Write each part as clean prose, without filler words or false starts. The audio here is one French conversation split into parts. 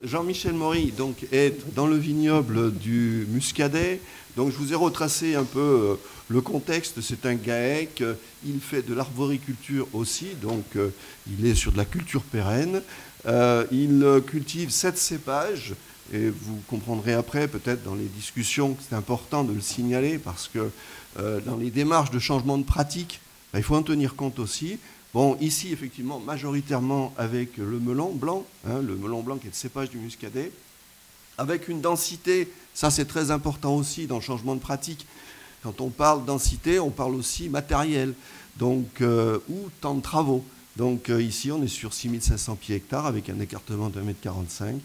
Jean-Michel Maury donc, est dans le vignoble du Muscadet. Donc, je vous ai retracé un peu le contexte. C'est un GAEC. Il fait de l'arboriculture aussi. Donc, il est sur de la culture pérenne. Il cultive 7 cépages. Et vous comprendrez après, peut-être dans les discussions, que c'est important de le signaler parce que dans les démarches de changement de pratique, il faut en tenir compte aussi. Bon, ici, effectivement, majoritairement avec le melon blanc, le melon blanc qui est le cépage du Muscadet, avec une densité, ça c'est très important aussi dans le changement de pratique. Quand on parle densité, on parle aussi matériel, donc, ou temps de travaux. Donc ici, on est sur 6500 pieds hectares avec un écartement de 1,45 m.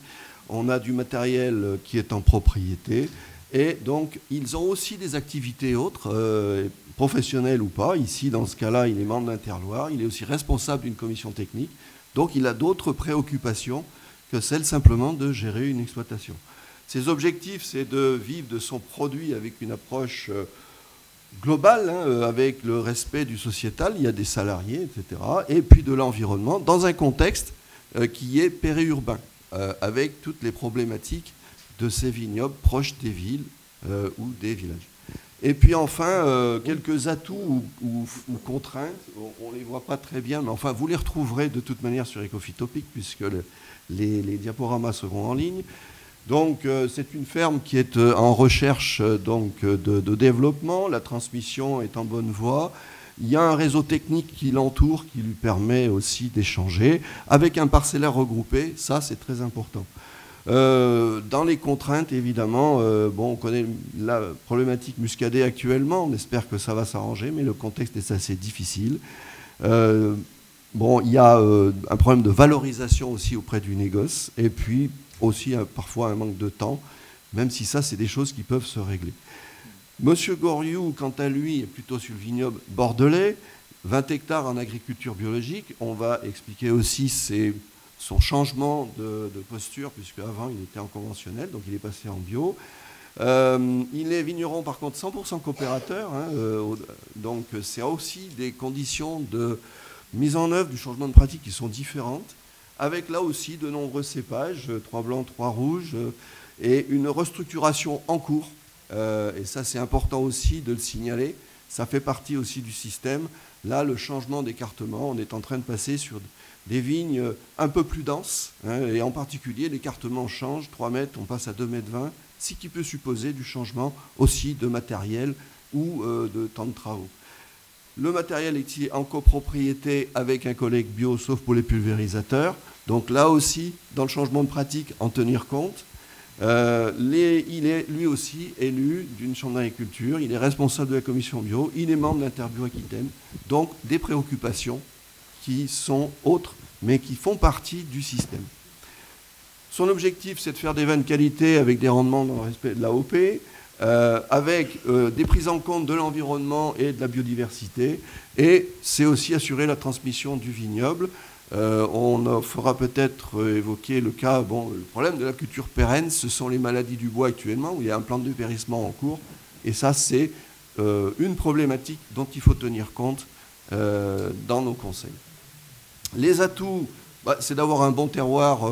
On a du matériel qui est en propriété. Et donc, ils ont aussi des activités autres, professionnelles ou pas. Ici, dans ce cas-là, il est membre d'Interloire. Il est aussi responsable d'une commission technique. Donc, il a d'autres préoccupations que celle simplement de gérer une exploitation. Ses objectifs, c'est de vivre de son produit avec une approche globale, avec le respect du sociétal. Il y a des salariés, etc. Et puis de l'environnement, dans un contexte qui est périurbain, avec toutes les problématiques de ces vignobles proches des villes ou des villages. Et puis enfin, quelques atouts ou contraintes, on ne les voit pas très bien, mais enfin, vous les retrouverez de toute manière sur Ecophytopic, puisque les diaporamas seront en ligne. Donc, c'est une ferme qui est en recherche donc, de développement, la transmission est en bonne voie. Il y a un réseau technique qui l'entoure, qui lui permet aussi d'échanger, avec un parcellaire regroupé, ça c'est très important. Dans les contraintes, évidemment, bon, on connaît la problématique Muscadet actuellement, on espère que ça va s'arranger, mais le contexte est assez difficile. Bon, il y a un problème de valorisation aussi auprès du négoce, et puis aussi parfois un manque de temps, même si ça, c'est des choses qui peuvent se régler. Monsieur Goriou, quant à lui, est plutôt sur le vignoble bordelais, 20 hectares en agriculture biologique. On va expliquer aussi son changement de posture, puisque avant il était en conventionnel, donc il est passé en bio. Il est vigneron par contre 100% coopérateur, donc c'est aussi des conditions de mise en œuvre du changement de pratique qui sont différentes, avec là aussi de nombreux cépages, 3 blancs, 3 rouges, et une restructuration en cours, et ça c'est important aussi de le signaler, ça fait partie aussi du système. Là, le changement d'écartement, on est en train de passer sur des vignes un peu plus denses, et en particulier, l'écartement change, 3 mètres, on passe à 2,20 mètres, ce qui peut supposer du changement aussi de matériel ou de temps de travaux. Le matériel est en copropriété avec un collègue bio, sauf pour les pulvérisateurs. Donc là aussi, dans le changement de pratique, en tenir compte. Il est lui aussi élu d'une chambre d'agriculture, il est responsable de la commission bio, il est membre d'Interbio Aquitaine. Donc des préoccupations qui sont autres, mais qui font partie du système. Son objectif, c'est de faire des vins de qualité avec des rendements dans le respect de l'AOP, avec des prises en compte de l'environnement et de la biodiversité, et c'est aussi assurer la transmission du vignoble. On fera peut-être évoquer le cas, bon, le problème de la culture pérenne, ce sont les maladies du bois actuellement, où il y a un plan de dépérissement en cours, et ça, c'est une problématique dont il faut tenir compte dans nos conseils. Les atouts, c'est d'avoir un bon terroir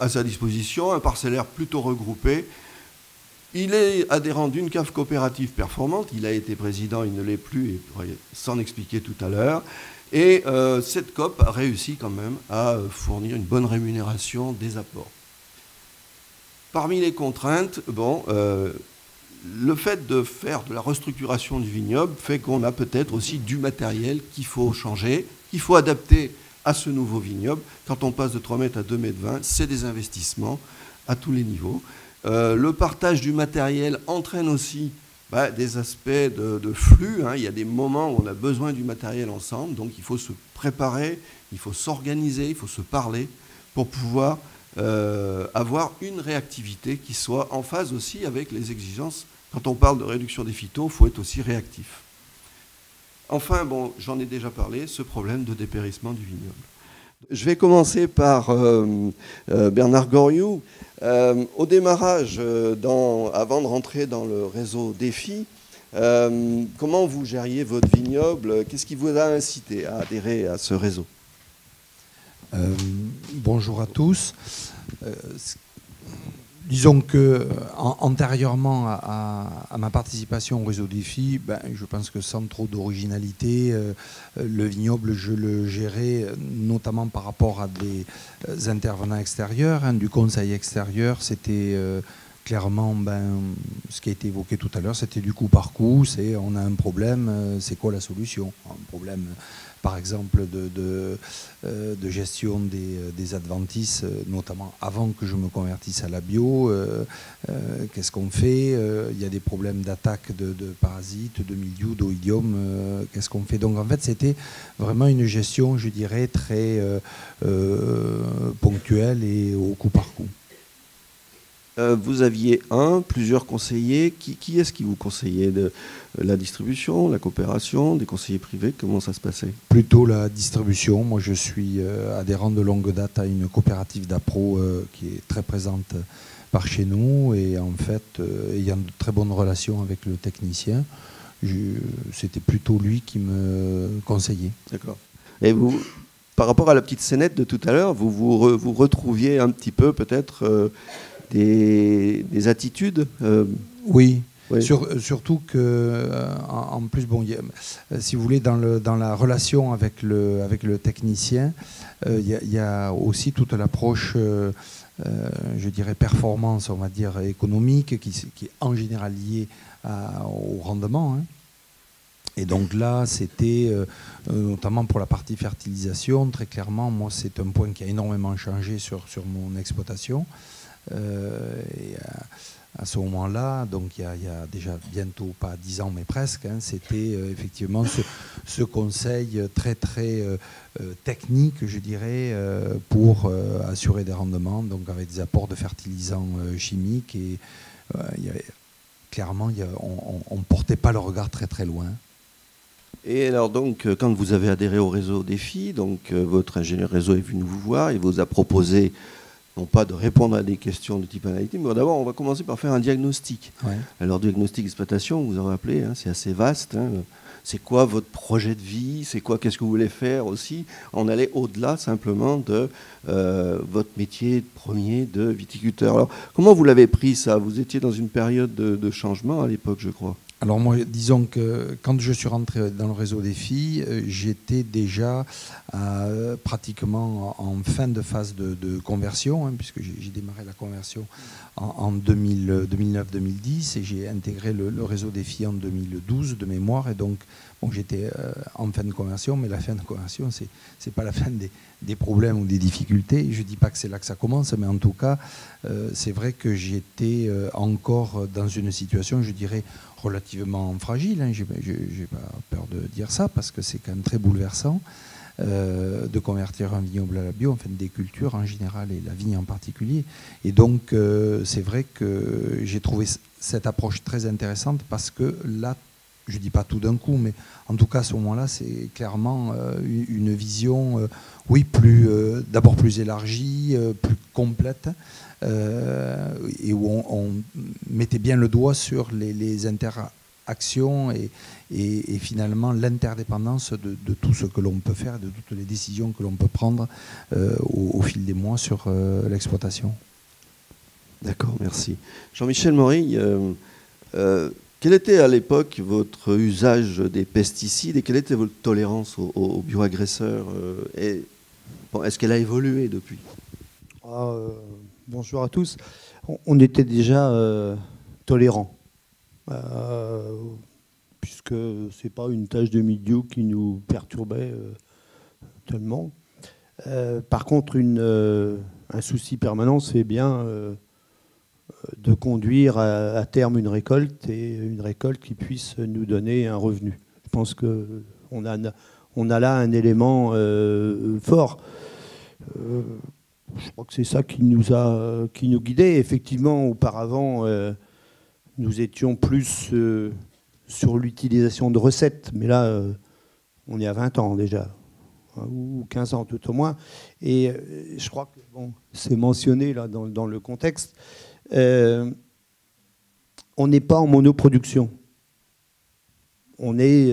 à sa disposition, un parcellaire plutôt regroupé. Il est adhérent d'une cave coopérative performante, il a été président, il ne l'est plus, et s'en expliquer tout à l'heure. Et cette COP a réussi quand même à fournir une bonne rémunération des apports. Parmi les contraintes, bon, le fait de faire de la restructuration du vignoble fait qu'on a peut-être aussi du matériel qu'il faut changer, qu'il faut adapter à ce nouveau vignoble. Quand on passe de 3 mètres à 2,20 mètres, c'est des investissements à tous les niveaux. Le partage du matériel entraîne aussi des aspects de flux. Il y a des moments où on a besoin du matériel ensemble, donc il faut se préparer, il faut s'organiser, il faut se parler pour pouvoir avoir une réactivité qui soit en phase aussi avec les exigences. Quand on parle de réduction des phytos, il faut être aussi réactif. Enfin, bon, j'en ai déjà parlé, ce problème de dépérissement du vignoble. Je vais commencer par Bernard Goriou. Au démarrage, avant de rentrer dans le réseau Défi, comment vous gériez votre vignoble? Qu'est-ce qui vous a incité à adhérer à ce réseau? Bonjour à tous. Disons que antérieurement à ma participation au réseau Défi, ben, je pense que sans trop d'originalité, le vignoble, je le gérais notamment par rapport à des intervenants extérieurs, hein, du conseil extérieur. C'était clairement ce qui a été évoqué tout à l'heure, c'était du coup par coup. C'est on a un problème, c'est quoi la solution? Un problème, par exemple, de gestion des adventices, notamment avant que je me convertisse à la bio. Qu'est-ce qu'on fait? Il y a des problèmes d'attaque de parasites, de mildiou, d'oïdium. Qu'est-ce qu'on fait? Donc en fait, c'était vraiment une gestion, je dirais, très ponctuelle et au coup par coup. Vous aviez plusieurs conseillers. Qui est-ce qui vous conseillait de la distribution, la coopération, des conseillers privés? Comment ça se passait? Plutôt la distribution. Moi, je suis adhérent de longue date à une coopérative d'appro qui est très présente par chez nous. Et en fait, ayant de très bonnes relations avec le technicien, c'était plutôt lui qui me conseillait. D'accord. Et vous, par rapport à la petite scénette de tout à l'heure, vous retrouviez un petit peu peut-être des attitudes Oui. Oui. Surtout que, en plus, bon, si vous voulez, dans la relation avec le technicien, il y a aussi toute l'approche, je dirais, performance, on va dire, économique, qui est en général liée au rendement. Hein. Et donc là, c'était notamment pour la partie fertilisation, très clairement, moi, c'est un point qui a énormément changé sur mon exploitation. Et à ce moment-là, donc il y a déjà bientôt pas 10 ans, mais presque, hein, c'était effectivement ce conseil très très technique, je dirais, pour assurer des rendements, donc avec des apports de fertilisants chimiques. Et clairement, on ne portait pas le regard très très loin. Et alors donc, quand vous avez adhéré au réseau Défi, donc votre ingénieur réseau est venu vous voir, il vous a proposé non pas de répondre à des questions de type analytique, mais d'abord on va commencer par faire un diagnostic. Ouais. Alors diagnostic d'exploitation, vous en rappelez, hein, c'est assez vaste. Hein. C'est quoi votre projet de vie? C'est quoi? Qu'est-ce que vous voulez faire aussi? On allait au-delà simplement de votre métier premier de viticulteur. Alors comment vous l'avez pris ça? Vous étiez dans une période de changement à l'époque, je crois. Alors moi, disons que quand je suis rentré dans le réseau Défi, j'étais déjà pratiquement en fin de phase de conversion, hein, puisque j'ai démarré la conversion en 2009-2010 et j'ai intégré le réseau Défi en 2012 de mémoire. Et donc, bon, j'étais en fin de conversion, mais la fin de conversion, c'est pas la fin des problèmes ou des difficultés. Je dis pas que c'est là que ça commence, mais en tout cas, c'est vrai que j'étais encore dans une situation, je dirais, relativement fragile, hein. J'ai pas peur de dire ça, parce que c'est quand même très bouleversant de convertir un vignoble à la bio, enfin des cultures en général et la vigne en particulier. Et donc c'est vrai que j'ai trouvé cette approche très intéressante, parce que là, je dis pas tout d'un coup, mais en tout cas à ce moment-là, c'est clairement une vision, oui, d'abord plus élargie, plus complète, et où on mettait bien le doigt sur les interactions et finalement l'interdépendance de tout ce que l'on peut faire, de toutes les décisions que l'on peut prendre au fil des mois sur l'exploitation. D'accord, merci. Jean-Michel Maury, quel était à l'époque votre usage des pesticides et quelle était votre tolérance aux bioagresseurs est-ce qu'elle a évolué depuis? Bonjour à tous. On était déjà tolérants, puisque ce n'est pas une tache de mildiou qui nous perturbait tellement. Par contre, un souci permanent, c'est bien de conduire à terme une récolte, et une récolte qui puisse nous donner un revenu. Je pense qu'on a là un élément fort. Je crois que c'est ça qui nous guidait. Effectivement, auparavant, nous étions plus sur l'utilisation de recettes, mais là, on est à 20 ans déjà, ou 15 ans tout au moins. Et je crois que c'est mentionné là dans le contexte. On n'est pas en monoproduction. On est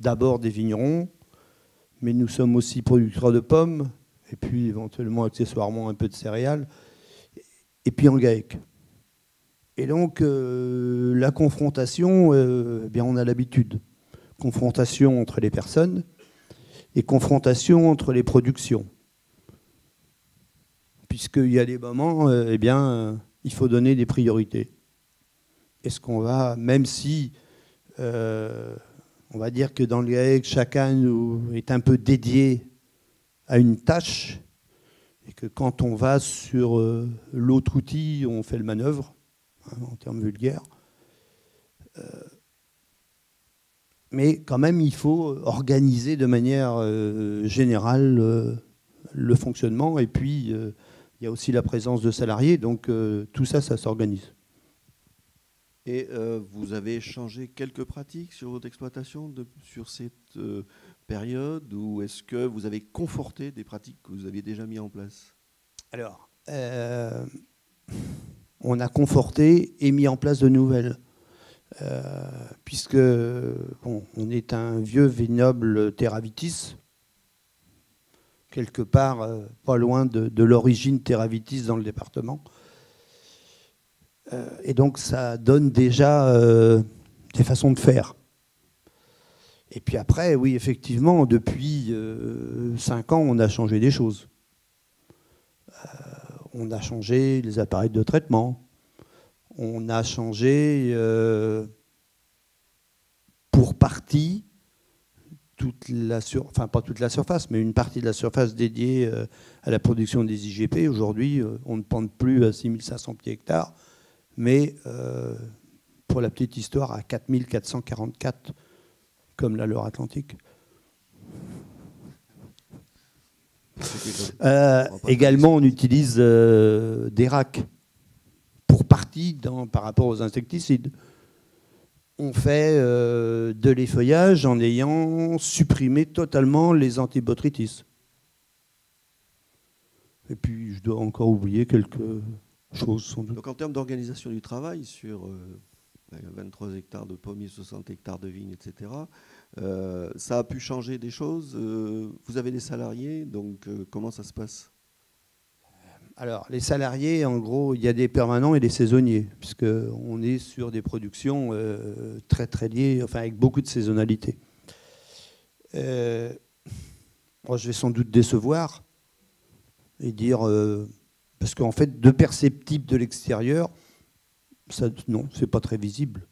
d'abord des vignerons, mais nous sommes aussi producteurs de pommes, et puis éventuellement accessoirement un peu de céréales. et puis en GAEC. Et donc, la confrontation, eh bien, on a l'habitude. Confrontation entre les personnes et confrontation entre les productions. Puisqu'il y a des moments, eh bien, il faut donner des priorités. Est-ce qu'on va, même si on va dire que dans le GAEC, chacun est un peu dédié à une tâche, et que quand on va sur l'autre outil, on fait le manœuvre, hein, en termes vulgaires. Mais quand même, il faut organiser de manière générale le fonctionnement. Et puis, il y a aussi la présence de salariés. Donc, tout ça, ça s'organise. Et vous avez changé quelques pratiques sur votre exploitation sur cette période, ou est-ce que vous avez conforté des pratiques que vous aviez déjà mis en place? Alors, on a conforté et mis en place de nouvelles. Puisque bon, on est un vieux vignoble Terravitis, quelque part pas loin de l'origine Terravitis dans le département. Et donc ça donne déjà des façons de faire. Et puis après, oui, effectivement, depuis 5 ans, on a changé des choses. On a changé les appareils de traitement. On a changé pour partie enfin pas toute la surface, mais une partie de la surface dédiée à la production des IGP. Aujourd'hui, on ne pente plus à 6500 pieds hectares, mais pour la petite histoire, à 4444, comme la Loire-Atlantique. Également, on utilise des racks pour partie par rapport aux insecticides. On fait de l'effeuillage en ayant supprimé totalement les antibotrytis. Et puis, je dois encore oublier quelque chose, sans doute. Donc, en termes d'organisation du travail, sur 23 hectares de pommiers, 60 hectares de vignes, etc., ça a pu changer des choses. Vous avez des salariés, donc comment ça se passe? Alors, les salariés, en gros, il y a des permanents et des saisonniers, puisqu'on est sur des productions très, très liées, enfin, avec beaucoup de saisonnalité. Moi, je vais sans doute décevoir et dire, parce qu'en fait, de perceptible de l'extérieur, non, c'est pas très visible.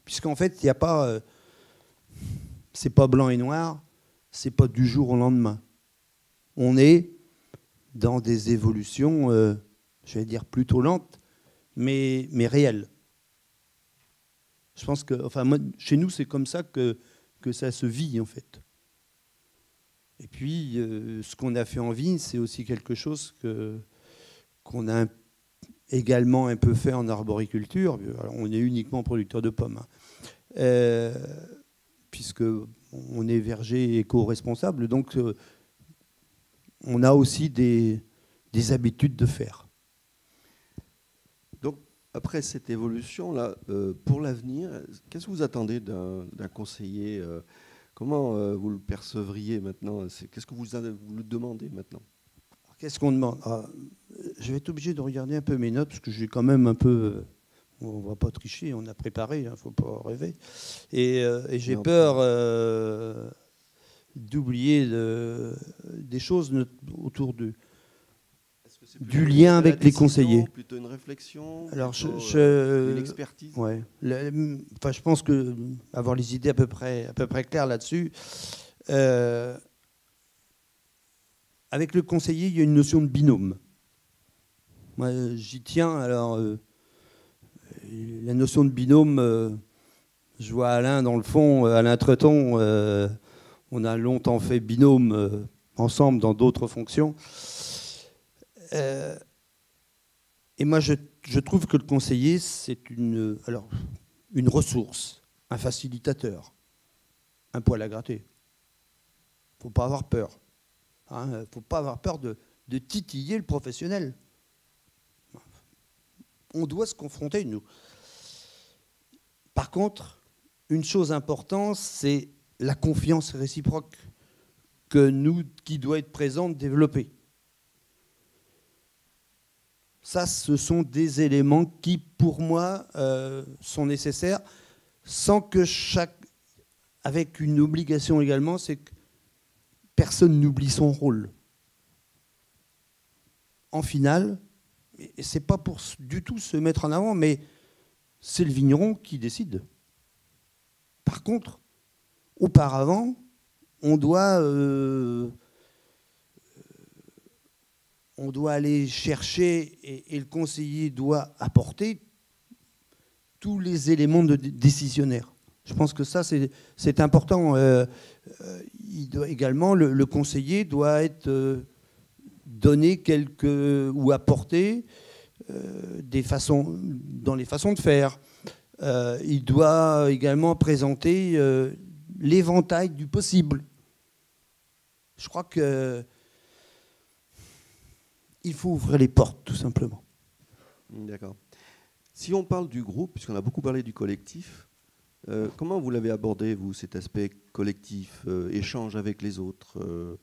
Puisqu'en fait, il n'y a pas... c'est pas blanc et noir, c'est pas du jour au lendemain. On est dans des évolutions, je vais dire plutôt lentes, mais réelles. Je pense que, enfin, moi, chez nous, c'est comme ça que ça se vit, en fait. Et puis, ce qu'on a fait en vigne, c'est aussi quelque chose qu'on a également un peu fait en arboriculture. Alors, on est uniquement producteur de pommes, hein. Puisqu'on est verger éco-responsable, donc on a aussi des habitudes de faire. Donc, après cette évolution-là, pour l'avenir, qu'est-ce que vous attendez d'un conseiller? Comment vous le percevriez maintenant? Qu'est-ce que vous lui demandez maintenant? Qu'est-ce qu'on demande? Je vais être obligé de regarder un peu mes notes, parce que j'ai quand même un peu... On ne va pas tricher, on a préparé, il ne faut pas rêver. Et j'ai peur d'oublier des choses autour du lien avec les conseillers. Plutôt une réflexion, alors une expertise. Ouais. Enfin, je pense que avoir les idées à peu près claires là-dessus. Avec le conseiller, il y a une notion de binôme. Moi, j'y tiens. Alors, la notion de binôme, je vois Alain dans le fond, Alain Treton. On a longtemps fait binôme ensemble dans d'autres fonctions. Et moi, je trouve que le conseiller, c'est une ressource, un facilitateur, un poil à gratter. Il ne faut pas avoir peur. Il ne faut pas avoir peur de titiller le professionnel. On doit se confronter, nous. Par contre, une chose importante, c'est la confiance réciproque qui doit être présente, développée. Ça, ce sont des éléments qui, pour moi, sont nécessaires, sans que avec une obligation également, c'est que personne n'oublie son rôle. En finale, et c'est pas pour du tout se mettre en avant, mais c'est le vigneron qui décide. Par contre, auparavant, on doit aller chercher et le conseiller doit apporter tous les éléments décisionnaires. Je pense que ça, c'est important. Il doit également, le conseiller doit être donné ou apporter dans les façons de faire. Il doit également présenter l'éventail du possible. Je crois que il faut ouvrir les portes, tout simplement. D'accord. Si on parle du groupe, puisqu'on a beaucoup parlé du collectif, comment vous l'avez abordé, vous, cet aspect collectif, échange avec les autres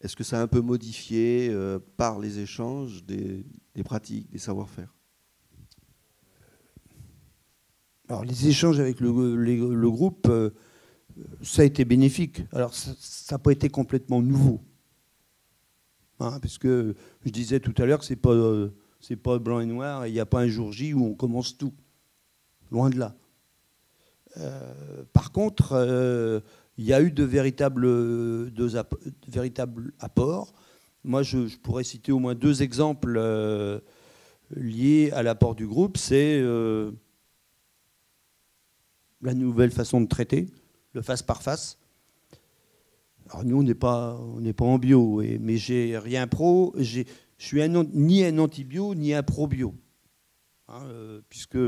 Est-ce que ça a un peu modifié par les échanges des pratiques, des savoir-faire? Alors, les échanges avec le groupe, ça a été bénéfique. Alors, ça n'a pas été complètement nouveau. Parce que je disais tout à l'heure que c'est pas blanc et noir, il n'y a pas un jour J où on commence tout. Loin de là. Par contre, il y a eu de véritables apports. Moi, je pourrais citer au moins 2 exemples liés à l'apport du groupe. C'est la nouvelle façon de traiter, le face par face. Alors nous, on n'est pas en bio, mais j'ai rien pro. Je suis ni un anti-bio, ni un pro-bio. Puisque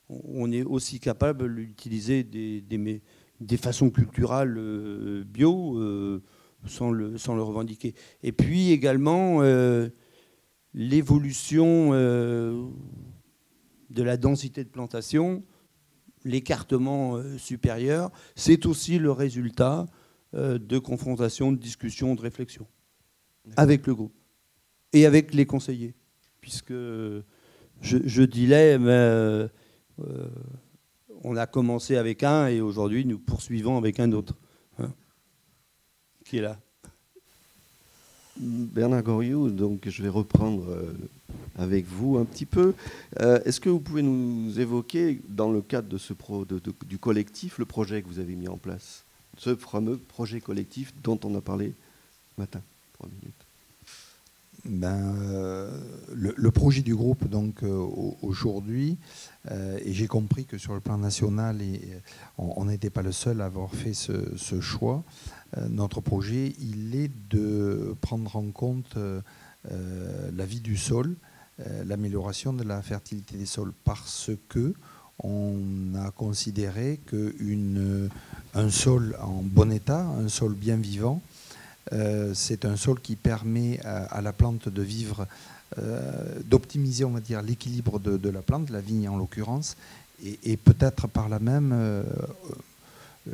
on est aussi capable d'utiliser des façons culturales bio sans le revendiquer. Et puis également l'évolution de la densité de plantation, l'écartement supérieur, c'est aussi le résultat de confrontation, de discussion, de réflexion avec le groupe et avec les conseillers. Puisque je disais, on a commencé avec un et aujourd'hui nous poursuivons avec un autre qui est là. Bernard Goriot, donc je vais reprendre avec vous un petit peu. Est-ce que vous pouvez nous évoquer, dans le cadre de du collectif, le projet que vous avez mis en place, ce fameux projet collectif dont on a parlé ce matin? 3 minutes. Le projet du groupe, donc aujourd'hui, et j'ai compris que sur le plan national, on n'était pas le seul à avoir fait ce choix. Notre projet, il est de prendre en compte la vie du sol, l'amélioration de la fertilité des sols, parce que on a considéré qu'un sol en bon état, un sol bien vivant, c'est un sol qui permet à la plante de vivre, d'optimiser, on va dire, l'équilibre de la plante, la vigne en l'occurrence, et peut-être par là même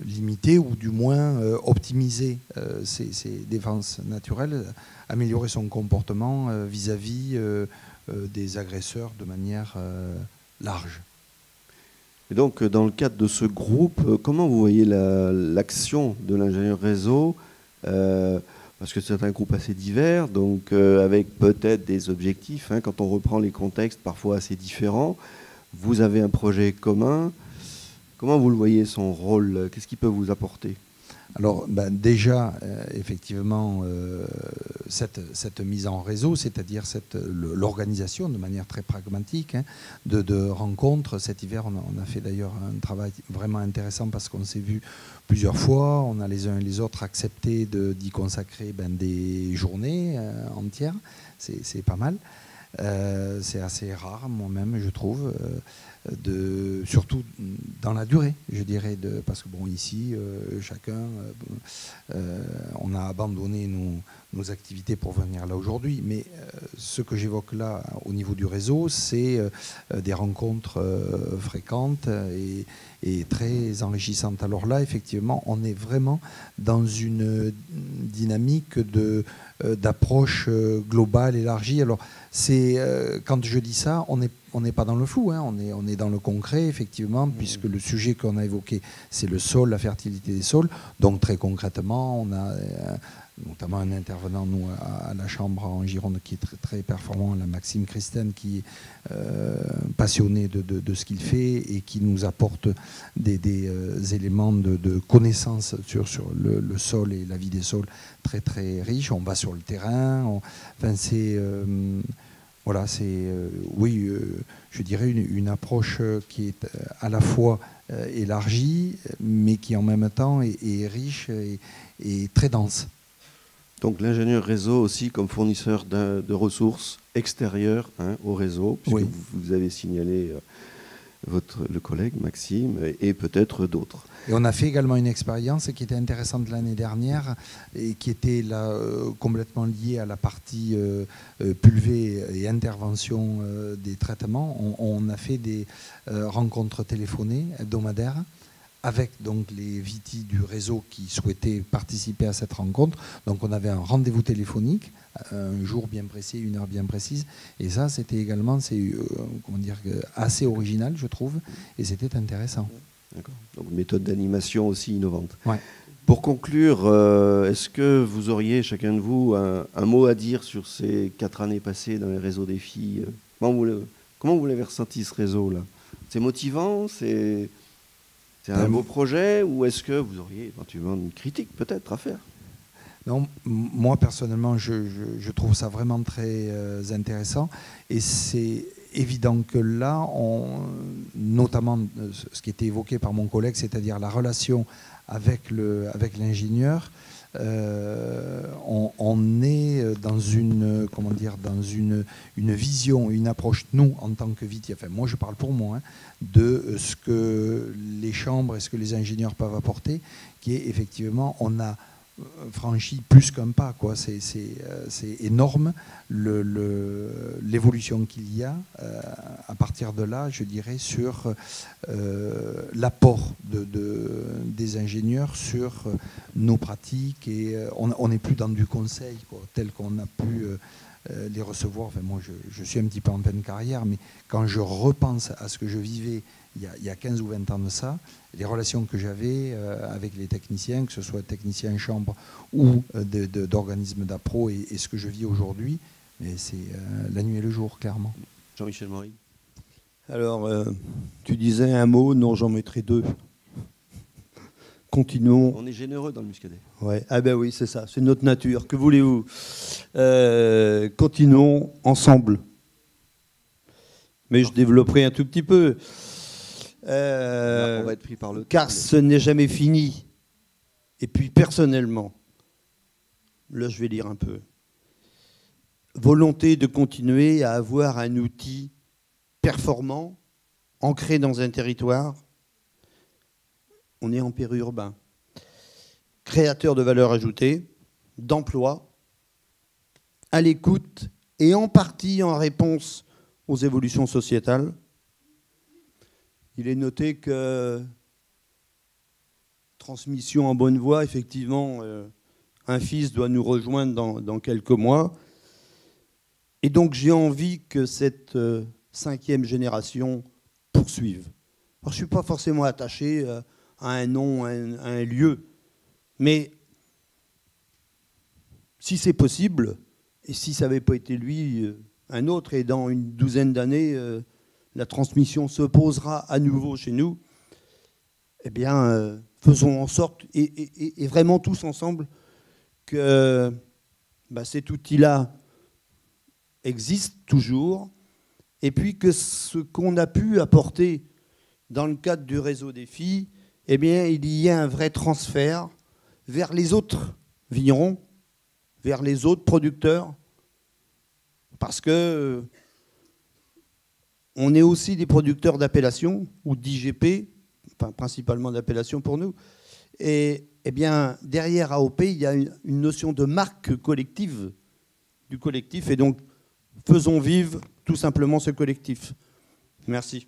limiter ou du moins optimiser ses défenses naturelles, améliorer son comportement vis-à-vis des agresseurs de manière large. Et donc, dans le cadre de ce groupe, comment vous voyez l'action de l'ingénieur réseau parce que c'est un groupe assez divers, donc avec peut-être des objectifs, quand on reprend les contextes parfois assez différents. Vous avez un projet commun. Comment vous le voyez, son rôle? Qu'est-ce qu'il peut vous apporter? Alors déjà, effectivement, cette mise en réseau, c'est-à-dire l'organisation de manière très pragmatique de rencontres. Cet hiver, on a fait d'ailleurs un travail vraiment intéressant parce qu'on s'est vu plusieurs fois. On a les uns et les autres accepté d'y consacrer des journées entières. C'est pas mal. C'est assez rare, moi-même, je trouve. Surtout dans la durée, je dirais, parce que ici, chacun, on a abandonné nos activités pour venir là aujourd'hui, mais ce que j'évoque là au niveau du réseau, c'est des rencontres fréquentes et très enrichissantes. Alors là, effectivement, on est vraiment dans une dynamique d'approche globale, élargie. Alors, quand je dis ça, on n'est pas dans le flou, hein, on est dans le concret, effectivement, puisque le sujet qu'on a évoqué, c'est le sol, la fertilité des sols. Donc, très concrètement, on a notamment un intervenant, nous, à la Chambre en Gironde, qui est très, très performant, la Maxime Christen, qui est passionné de ce qu'il fait et qui nous apporte des éléments de connaissance sur le sol et la vie des sols très, très riches. On va sur le terrain. Enfin, c'est... voilà, c'est, oui, je dirais une approche qui est à la fois élargie, mais qui en même temps est riche et très dense. Donc l'ingénieur réseau aussi comme fournisseur de ressources extérieures au réseau, puisque oui. vous avez signalé le collègue Maxime et peut-être d'autres. Et on a fait également une expérience qui était intéressante l'année dernière et qui était là, complètement liée à la partie pulvée et intervention des traitements. On a fait des rencontres téléphonées hebdomadaires avec donc les VT du réseau qui souhaitaient participer à cette rencontre. Donc on avait un rendez-vous téléphonique, un jour bien précis, une heure bien précise. Et ça, c'était également comment dire, assez original, je trouve, et c'était intéressant. D'accord. Donc méthode d'animation aussi innovante. Ouais. Pour conclure, est-ce que vous auriez, chacun de vous, un mot à dire sur ces 4 années passées dans les réseaux défis? Comment vous l'avez ressenti, ce réseau-là? C'est motivant? C'est un beau projet, ou est-ce que vous auriez éventuellement une critique peut-être à faire? Non, moi personnellement, je trouve ça vraiment très intéressant, et c'est évident que là, notamment ce qui était évoqué par mon collègue, c'est-à-dire la relation avec l'ingénieur, on est dans une, comment dire, dans une vision, une approche, nous, en tant que VT, enfin moi je parle pour moi, de ce que les chambres et ce que les ingénieurs peuvent apporter, qui est effectivement, on a franchi plus qu'un pas, quoi. C'est énorme l'évolution qu'il y a à partir de là, je dirais, sur l'apport des ingénieurs sur nos pratiques, et on n'est plus dans du conseil, quoi, tel qu'on a pu les recevoir. Enfin, moi, je suis un petit peu en pleine carrière, mais quand je repense à ce que je vivais il y a 15 ou 20 ans de ça, les relations que j'avais avec les techniciens, que ce soit techniciens en chambre ou d'organismes d'appro, et ce que je vis aujourd'hui, c'est la nuit et le jour, clairement. Jean-Michel Maury. Alors, tu disais un mot, non, j'en mettrai 2. Continuons. On est généreux dans le Muscadet. Ouais. Ah ben oui, c'est ça, c'est notre nature. Que voulez-vous? Continuons ensemble. Mais je développerai un tout petit peu. On va être pris par le car ce n'est jamais fini. Et puis personnellement, là je vais lire un peu. Volonté de continuer à avoir un outil performant, ancré dans un territoire. On est en périurbain. Créateur de valeur ajoutée, d'emploi, à l'écoute et en partie en réponse aux évolutions sociétales. Il est noté que transmission en bonne voie, effectivement, un fils doit nous rejoindre dans quelques mois. Et donc j'ai envie que cette 5e génération poursuive. Alors, je ne suis pas forcément attaché à un nom, à un lieu, mais si c'est possible, et si ça n'avait pas été lui, un autre, et dans une douzaine d'années, la transmission se posera à nouveau chez nous, eh bien, faisons en sorte, et vraiment tous ensemble, que cet outil-là existe toujours, et puis que ce qu'on a pu apporter dans le cadre du réseau défi, eh bien, il y a un vrai transfert vers les autres vignerons, vers les autres producteurs, parce que on est aussi des producteurs d'appellation ou d'IGP, enfin, principalement d'appellation pour nous. Et eh bien, derrière AOP, il y a une notion de marque collective, du collectif, et donc faisons vivre tout simplement ce collectif. Merci.